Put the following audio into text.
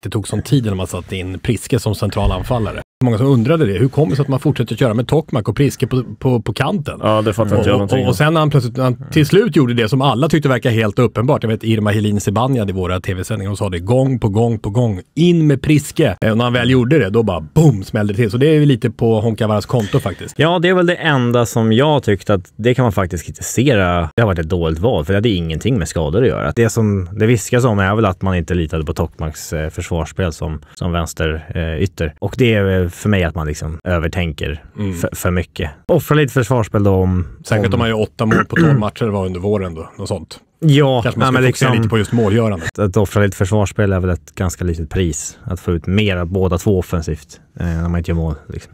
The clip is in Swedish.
det tog sån tid när man satt in Priske som centralanfallare. Många som undrade det. Hur kommer det så att man fortsätter köra med Tokmak och Priske på kanten? Ja, det fattar inte jag någonting. Och sen när han till slut gjorde det som alla tyckte verkar helt uppenbart. Jag vet Irma Helin Zibanejad i våra tv-sändningar, hon sa det gång på gång. In med Priske. Och när han väl gjorde det, då bara boom, smällde det till. Så det är lite på Honkavaras konto faktiskt. Ja, det är väl det enda som jag tyckte att det kan man faktiskt kritisera. Det har varit ett dåligt val, för det hade ingenting med skador att göra. Det viskas om är väl att man inte litade på Tokmaks försvarsspel som vänster ytter. Och det är för mig att man liksom övertänker för mycket. Offra lite försvarsspel då Säkert om man gör 8 mål på 12 matcher var under våren då, något sånt. Ja, kanske man ska fokusera lite på just målgörandet. Att offra lite försvarsspel är väl ett ganska litet pris. Att få ut mer av båda två offensivt när man inte gör mål. Liksom.